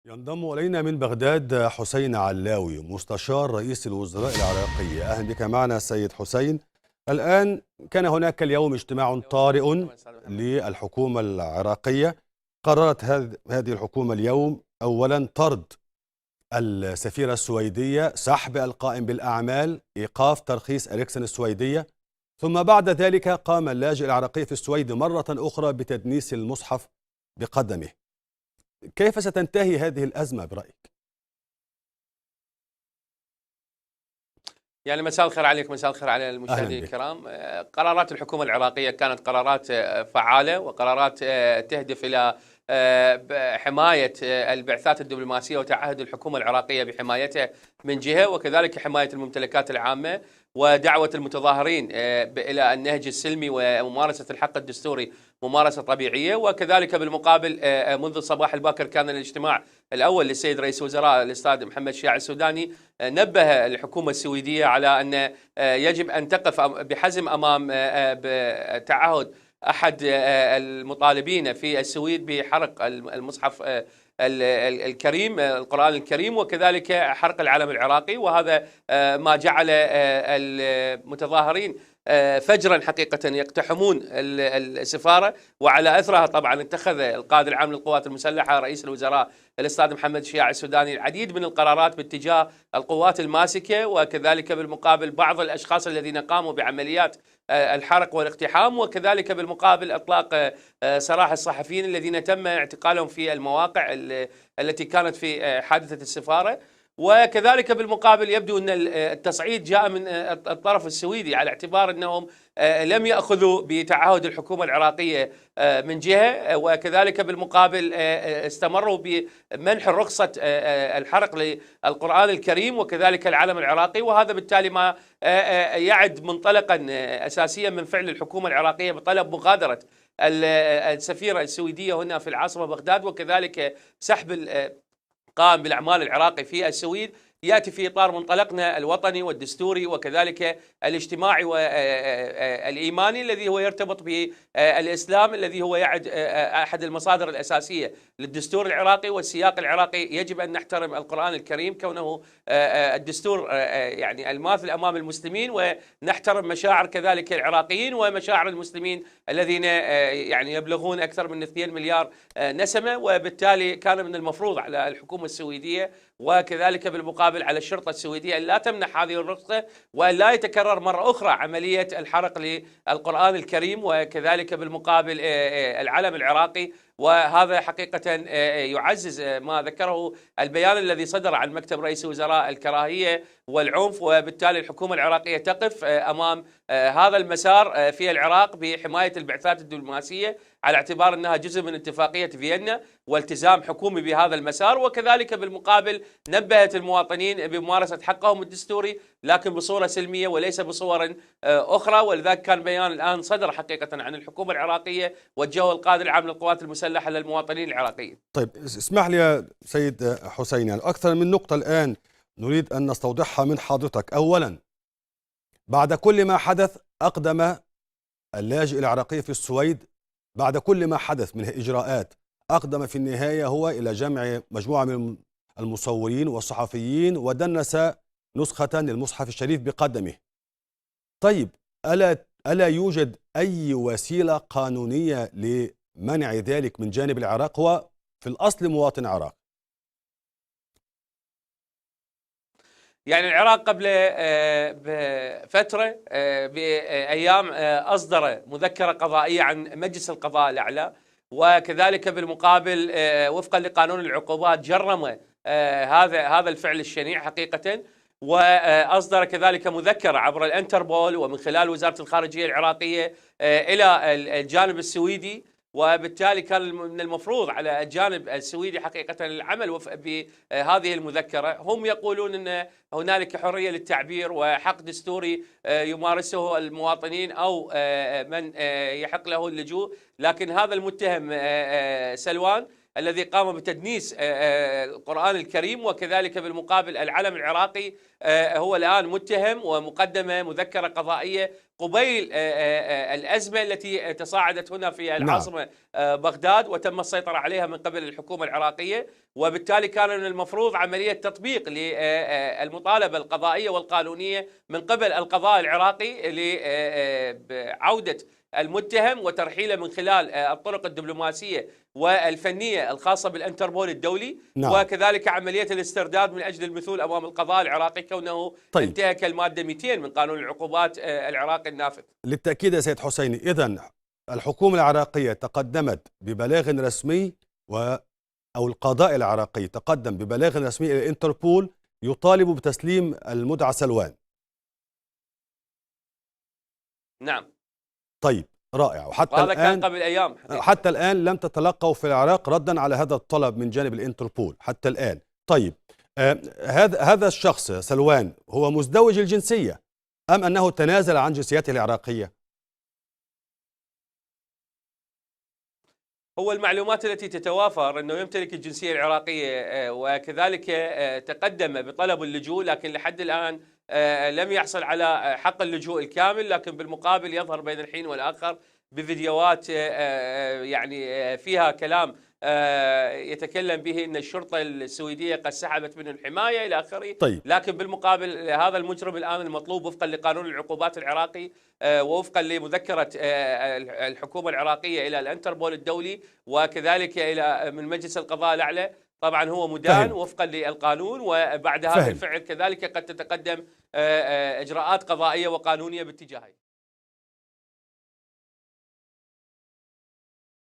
ينضم إلينا من بغداد حسين علاوي مستشار رئيس الوزراء العراقي. أهلا بك معنا سيد حسين. الآن كان هناك اليوم اجتماع طارئ للحكومة العراقية. قررت هذه الحكومة اليوم أولا طرد السفيرة السويدية، سحب القائم بالأعمال، إيقاف ترخيص إريكسن السويدية، ثم بعد ذلك قام اللاجئ العراقي في السويد مرة أخرى بتدنيس المصحف بقدمه. كيف ستنتهي هذه الأزمة برأيك؟ يعني مساء الخير عليك، مساء الخير على المشاهدين الكرام. قرارات الحكومة العراقية كانت قرارات فعالة وقرارات تهدف إلى حماية البعثات الدبلوماسية وتعهد الحكومة العراقية بحمايتها من جهة، وكذلك حماية الممتلكات العامة ودعوة المتظاهرين إلى النهج السلمي وممارسة الحق الدستوري ممارسة طبيعية. وكذلك بالمقابل منذ الصباح الباكر كان الاجتماع الأول للسيد رئيس الوزراء الأستاذ محمد شياع السوداني، نبه الحكومة السويدية على أن يجب أن تقف بحزم أمام تعهد أحد المطالبين في السويد بحرق المصحف الكريم، القرآن الكريم، وكذلك حرق العلم العراقي. وهذا ما جعل المتظاهرين فجرا حقيقة يقتحمون السفارة، وعلى أثرها طبعا اتخذ القائد العام للقوات المسلحة رئيس الوزراء الأستاذ محمد شياع السوداني العديد من القرارات باتجاه القوات الماسكة، وكذلك بالمقابل بعض الأشخاص الذين قاموا بعمليات الحرق والاقتحام، وكذلك بالمقابل إطلاق سراح الصحفيين الذين تم اعتقالهم في المواقع التي كانت في حادثة السفارة. وكذلك بالمقابل يبدو أن التصعيد جاء من الطرف السويدي على اعتبار أنهم لم يأخذوا بتعهد الحكومة العراقية من جهة، وكذلك بالمقابل استمروا بمنح رخصة الحرق للقرآن الكريم وكذلك العلم العراقي. وهذا بالتالي ما يعد منطلقا أساسيا من فعل الحكومة العراقية بطلب مغادرة السفيرة السويدية هنا في العاصمة بغداد، وكذلك سحب قام بالأعمال العراقي في السويد، يأتي في إطار منطلقنا الوطني والدستوري وكذلك الاجتماعي والإيماني الذي هو يرتبط بالإسلام، الذي هو يعد أحد المصادر الأساسية للدستور العراقي والسياق العراقي. يجب أن نحترم القرآن الكريم كونه الدستور يعني الماثل أمام المسلمين، ونحترم مشاعر كذلك العراقيين ومشاعر المسلمين الذين يعني يبلغون أكثر من 2 مليار نسمة. وبالتالي كان من المفروض على الحكومة السويدية وكذلك بالمقابل على الشرطة السويدية أن لا تمنح هذه الرخصة، وأن لا يتكرر مرة أخرى عملية الحرق للقرآن الكريم وكذلك بالمقابل العلم العراقي. وهذا حقيقة يعزز ما ذكره البيان الذي صدر عن مكتب رئيس الوزراء، الكراهية والعنف. وبالتالي الحكومة العراقية تقف أمام هذا المسار في العراق بحماية البعثات الدبلوماسية على اعتبار أنها جزء من اتفاقية فيينا والتزام حكومي بهذا المسار. وكذلك بالمقابل نبهت المواطنين بممارسة حقهم الدستوري لكن بصورة سلمية وليس بصور أخرى. ولذلك كان بيان الآن صدر حقيقة عن الحكومة العراقية وجهه القائد العام للقوات المسلحة للمواطنين العراقيين. طيب اسمح لي يا سيد حسين، يعني أكثر من نقطة الآن نريد أن نستوضحها من حضرتك. أولا، بعد كل ما حدث أقدم اللاجئ العراقي في السويد، بعد كل ما حدث من إجراءات، أقدم في النهاية هو إلى جمع مجموعة من المصورين والصحفيين ودنس نسخة للمصحف الشريف بقدمه. طيب ألا يوجد أي وسيلة قانونية لمنع ذلك من جانب العراق؟ هو في الأصل مواطن عراقي. يعني العراق قبل فترة بأيام أصدر مذكرة قضائية عن مجلس القضاء الأعلى، وكذلك بالمقابل وفقا لقانون العقوبات جرم هذا الفعل الشنيع حقيقة، وأصدر كذلك مذكرة عبر الانتربول ومن خلال وزارة الخارجية العراقية إلى الجانب السويدي. وبالتالي كان من المفروض على الجانب السويدي حقيقة العمل بهذه المذكرة. هم يقولون أن هنالك حرية للتعبير وحق دستوري يمارسه المواطنين أو من يحق له اللجوء، لكن هذا المتهم سلوان الذي قام بتدنيس القرآن الكريم، وكذلك بالمقابل العلم العراقي هو الآن متهم، ومقدمة مذكرة قضائية قبيل الأزمة التي تصاعدت هنا في نعم. العاصمة بغداد وتم السيطرة عليها من قبل الحكومة العراقية. وبالتالي كان من المفروض عملية تطبيق للمطالبة القضائية والقانونية من قبل القضاء العراقي بعودة المتهم وترحيله من خلال الطرق الدبلوماسية والفنية الخاصة بالانتربول الدولي. نعم. وكذلك عملية الاسترداد من أجل المثول أمام القضاء العراقي، كونه طيب. انتهك المادة 200 من قانون العقوبات العراقي النافذ. للتأكيد يا سيد حسيني، إذن الحكومة العراقية تقدمت ببلاغ رسمي أو القضاء العراقي تقدم ببلاغ رسمي إلى الانتربول يطالب بتسليم المدعى سلوان. نعم. طيب، رائع. وحتى وهذا الآن كان قبل أيام حقيقة. حتى الآن لم تتلقوا في العراق ردا على هذا الطلب من جانب الانتربول حتى الآن. طيب، هذا الشخص سلوان هو مزدوج الجنسية أم أنه تنازل عن جنسيته العراقية؟ هو المعلومات التي تتوافر أنه يمتلك الجنسية العراقية، وكذلك تقدم بطلب اللجوء، لكن لحد الآن لم يحصل على حق اللجوء الكامل. لكن بالمقابل يظهر بين الحين والآخر بفيديوهات يعني فيها كلام يتكلم به أن الشرطة السويدية قد سحبت منه الحماية إلى آخره. طيب. لكن بالمقابل هذا المجرم الآن المطلوب وفقا لقانون العقوبات العراقي ووفقا لمذكرة الحكومة العراقية إلى الانتربول الدولي، وكذلك إلى من مجلس القضاء الأعلى، طبعا هو مدان وفقا للقانون. وبعد هذا الفعل كذلك قد تتقدم إجراءات قضائية وقانونية باتجاهه.